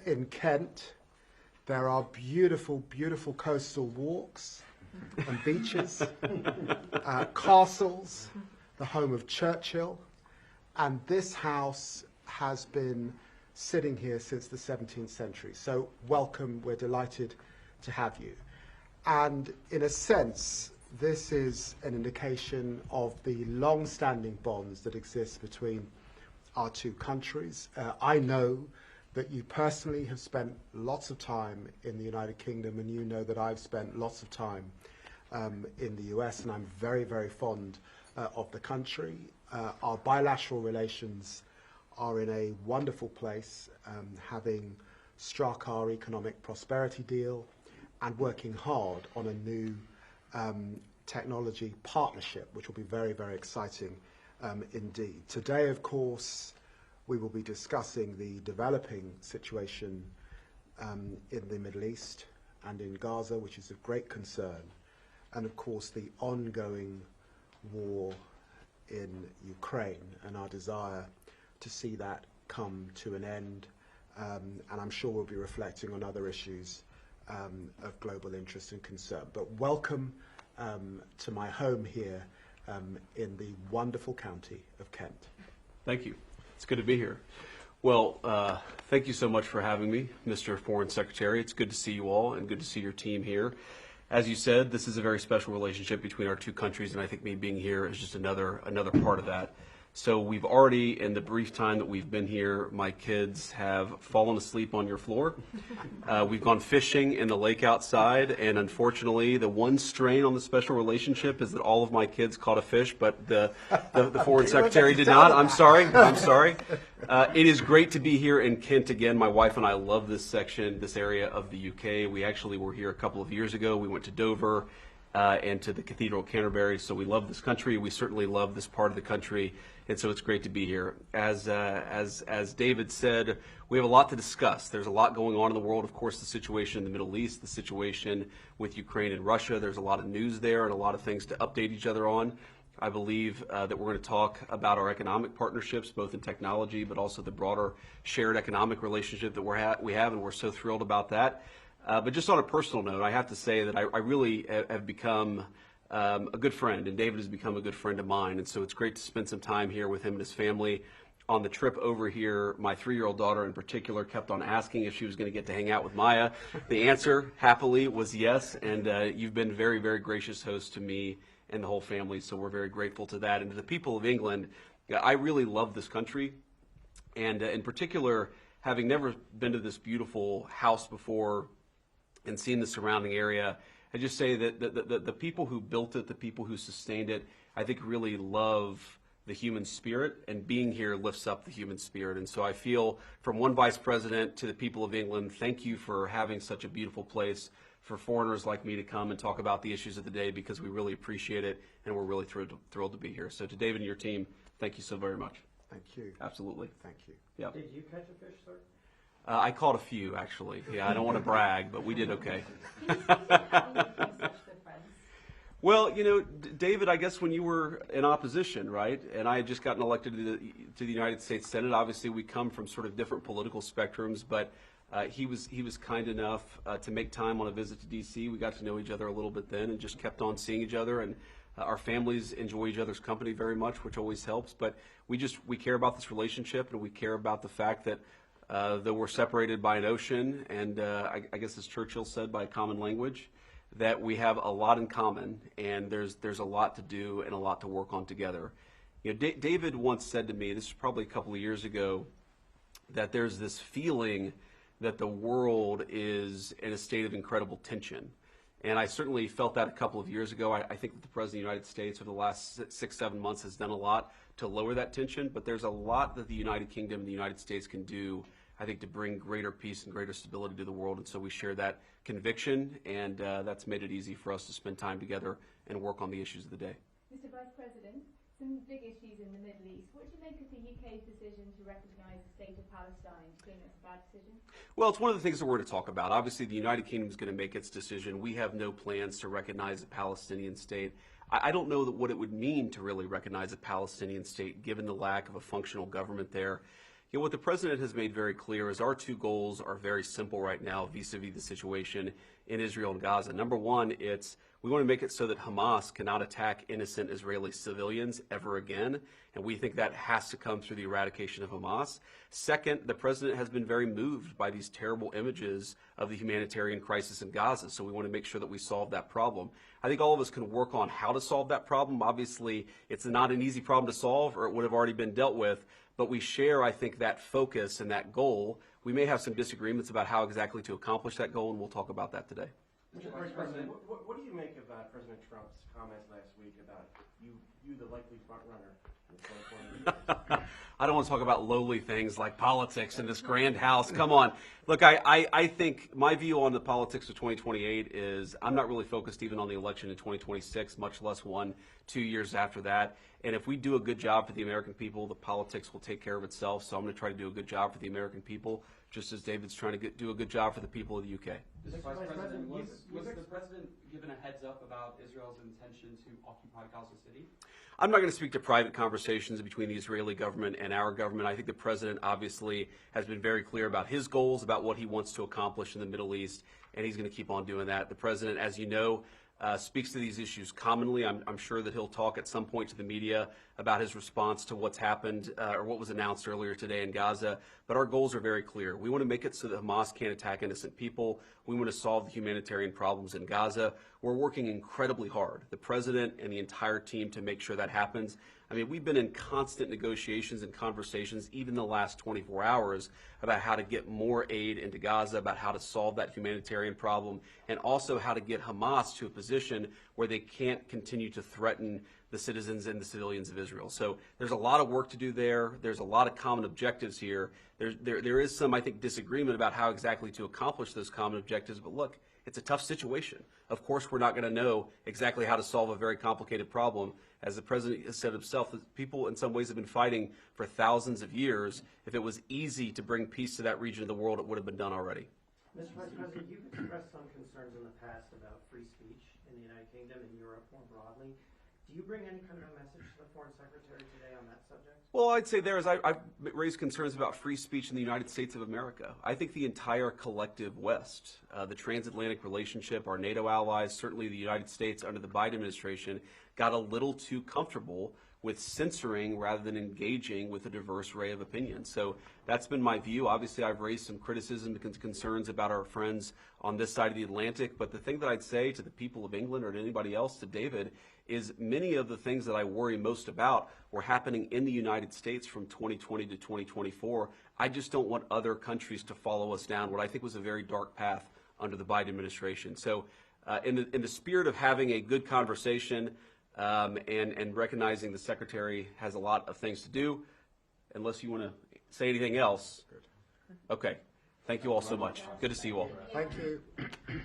in Kent, there are beautiful, beautiful coastal walks and beaches, castles, the home of Churchill, and this house has been sitting here since the 17th century. So welcome, we're delighted to have you. And in a sense, this is an indication of the long-standing bonds that exist between our two countries. I know that you personally have spent lots of time in the United Kingdom, and you know that I've spent lots of time in the US, and I'm very, very fond of the country. Our bilateral relations are in a wonderful place, having struck our economic prosperity deal and working hard on a new technology partnership, which will be very, very exciting indeed. Today, of course, we will be discussing the developing situation in the Middle East and in Gaza, which is of great concern, and of course the ongoing war in Ukraine and our desire to see that come to an end. And I'm sure we'll be reflecting on other issues of global interest and concern. But welcome to my home here in the wonderful county of Kent. Thank you. It's good to be here. Well, thank you so much for having me, Mr. Foreign Secretary. It's good to see you all and good to see your team here. As you said, this is a very special relationship between our two countries, and I think me being here is just another part of that. So we've already, in the brief time that we've been here, my kids have fallen asleep on your floor. We've gone fishing in the lake outside, and unfortunately, the one strain on the special relationship is that all of my kids caught a fish, but the Foreign Secretary did not. I'm sorry. It is great to be here in Kent again. My wife and I love this section, this area of the UK. We actually were here a couple of years ago. We went to Dover and to the Cathedral of Canterbury, so we love this country. We certainly love this part of the country, and so it's great to be here. As David said, we have a lot to discuss. There's a lot going on in the world. Of course, the situation in the Middle East, the situation with Ukraine and Russia. There's a lot of news there and a lot of things to update each other on. I believe that we're going to talk about our economic partnerships, both in technology, but also the broader shared economic relationship that we have, and we're so thrilled about that. But just on a personal note, I have to say that I really have become a good friend, and David has become a good friend of mine, and so it's great to spend some time here with him and his family. On the trip over here, my 3-year-old daughter in particular kept on asking if she was going to get to hang out with Maya. The answer, happily, was yes, and you've been very, very gracious host to me and the whole family, so we're very grateful to that. And to the people of England, I really love this country, and in particular, having never been to this beautiful house before and seen the surrounding area, I just say that the people who built it, the people who sustained it, I think really love the human spirit, and being here lifts up the human spirit. And so I feel, from one vice president to the people of England, thank you for having such a beautiful place for foreigners like me to come and talk about the issues of the day, because we really appreciate it, and we're really thrilled to be here. So to David and your team, thank you so very much. Thank you. Absolutely. Thank you. Yeah. Did you catch a fish, sir? I caught a few, actually. Yeah, I don't want to brag, but we did okay. Well, you know, David, I guess when you were in opposition, right, and I had just gotten elected to the United States Senate, obviously we come from sort of different political spectrums, but he was kind enough to make time on a visit to D.C. We got to know each other a little bit then and just kept on seeing each other, and our families enjoy each other's company very much, which always helps. But we care about this relationship, and we care about the fact that though we're separated by an ocean, and I guess as Churchill said, by a common language, that we have a lot in common, and there's a lot to do and a lot to work on together. You know, David once said to me, this was probably a couple of years ago, that there's this feeling that the world is in a state of incredible tension. And I certainly felt that a couple of years ago. I think that the President of the United States over the last 6-7 months has done a lot to lower that tension, but there's a lot that the United Kingdom and the United States can do, I think, to bring greater peace and greater stability to the world. And so we share that conviction, and that's made it easy for us to spend time together and work on the issues of the day. Mr. Vice President, some big issues in the Middle East. What do you make of the UK's decision to recognise the state of Palestine? Do you think that's a bad decision? Well, it's one of the things that we're going to talk about. Obviously, the United Kingdom is going to make its decision. We have no plans to recognize a Palestinian state. I don't know what it would mean to really recognize a Palestinian state, given the lack of a functional government there. You know, what the president has made very clear is our two goals are very simple right now vis-a-vis the situation in Israel and Gaza. Number one, we want to make it so that Hamas cannot attack innocent Israeli civilians ever again, and we think that has to come through the eradication of Hamas. Second, the president has been very moved by these terrible images of the humanitarian crisis in Gaza, so we want to make sure that we solve that problem. I think all of us can work on how to solve that problem. Obviously, it's not an easy problem to solve, or it would have already been dealt with, but we share, I think, that focus and that goal. We may have some disagreements about how exactly to accomplish that goal, and we'll talk about that today. Mr. Vice President, what do you make of President Trump's comments last week about you the likely front runner in the 2020 I don't want to talk about lowly things like politics in this grand house. Come on. Look, I think my view on the politics of 2028 is I'm not really focused even on the election in 2026, much less 1-2 years after that. And if we do a good job for the American people, the politics will take care of itself. So I'm going to try to do a good job for the American people, just as David's trying to do a good job for the people of the UK. Mr. Vice President, was the president given a heads up about Israel's intention to occupy Gaza City? I'm not going to speak to private conversations between the Israeli government and our government. I think the president obviously has been very clear about his goals, about what he wants to accomplish in the Middle East, and he's going to keep on doing that. The president, as you know, speaks to these issues commonly. I'm sure that he'll talk at some point to the media about his response to what's happened or what was announced earlier today in Gaza. But our goals are very clear. We want to make it so that Hamas can't attack innocent people. We want to solve the humanitarian problems in Gaza. We're working incredibly hard, the president and the entire team, to make sure that happens. I mean, we've been in constant negotiations and conversations, even the last 24 hours, about how to get more aid into Gaza, about how to solve that humanitarian problem, and also how to get Hamas to a position where they can't continue to threaten the citizens and the civilians of Israel. So there's a lot of work to do there. There's a lot of common objectives here. There is some, I think, disagreement about how exactly to accomplish those common objectives, but look, it's a tough situation. Of course, we're not going to know exactly how to solve a very complicated problem. As the president has said himself, that people in some ways have been fighting for thousands of years. If it was easy to bring peace to that region of the world, it would have been done already. Mr. Vice President, you've expressed some concerns in the past about free speech in the United Kingdom and Europe more broadly. Do you bring any kind of a message to the Foreign Secretary today on that subject? Well, I'd say I've raised concerns about free speech in the United States of America. I think the entire collective West, the transatlantic relationship, our NATO allies, certainly the United States under the Biden administration, got a little too comfortable with censoring rather than engaging with a diverse array of opinions. So that's been my view. Obviously, I've raised some criticism and concerns about our friends on this side of the Atlantic. But the thing that I'd say to the people of England or to anybody else, to David, is many of the things that I worry most about were happening in the United States from 2020 to 2024. I just don't want other countries to follow us down what I think was a very dark path under the Biden administration. So in the spirit of having a good conversation, and recognizing the Secretary has a lot of things to do, unless you want to say anything else. Okay. Thank you all so much. Good to see you all. Thank you. Can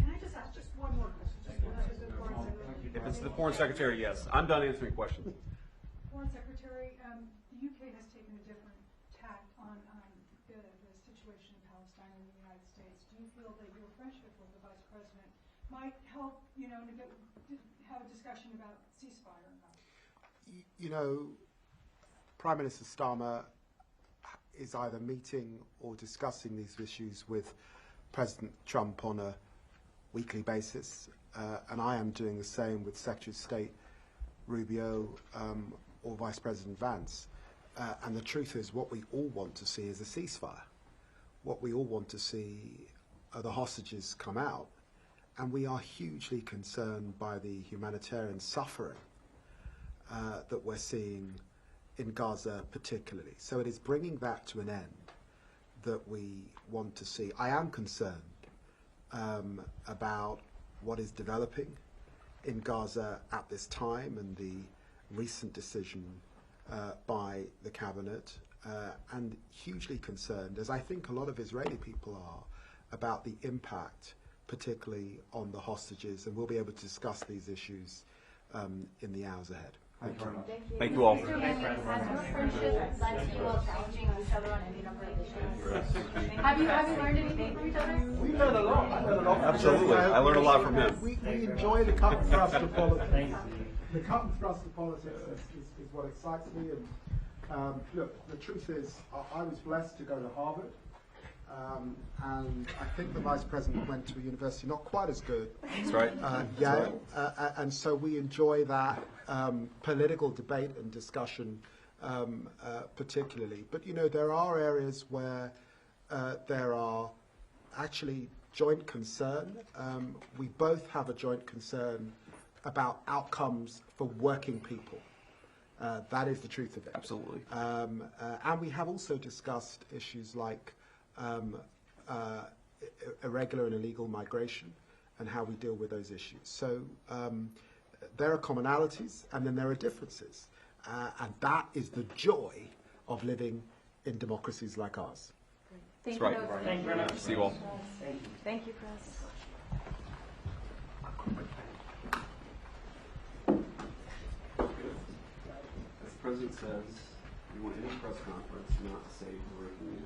I just ask just one more question? If it's the Foreign Secretary, yes. I'm done answering questions. Foreign Secretary, the UK has taken a different tack on the situation in Palestine and the United States. Do you feel that your friendship with the Vice President might help, to have a discussion about ceasefire or not? You know, Prime Minister Starmer is either meeting or discussing these issues with President Trump on a weekly basis, and I am doing the same with Secretary of State Rubio or Vice President Vance. And the truth is, what we all want to see is a ceasefire. What we all want to see are the hostages come out. And we are hugely concerned by the humanitarian suffering that we're seeing in Gaza particularly. So it is bringing that to an end that we want to see. I am concerned about what is developing in Gaza at this time and the recent decision by the cabinet, and hugely concerned, as I think a lot of Israeli people are, about the impact particularly on the hostages, and we'll be able to discuss these issues in the hours ahead. Thank you. Thank you all. Mr. Lammy, has your friendship led to you all challenging each other on any number of issues? Have you learned anything from each other? We learned a lot. I learned a lot. Absolutely. I learned a lot from him. We enjoy the cut and thrust of politics. The cut and thrust of politics is what excites me, and Look, the truth is, I was blessed to go to Harvard, and I think the Vice President went to a university not quite as good. That's right. Yale, and so we enjoy that political debate and discussion particularly. But, you know, there are areas where there are actually joint concern. We both have a joint concern about outcomes for working people. That is the truth of it. Absolutely. And we have also discussed issues like irregular and illegal migration and how we deal with those issues. So there are commonalities and then there are differences. And that is the joy of living in democracies like ours. That's right. Thank you very much. See you all. Thank you. Thank you, Chris. As the President says, we want any press conference not to say we're working in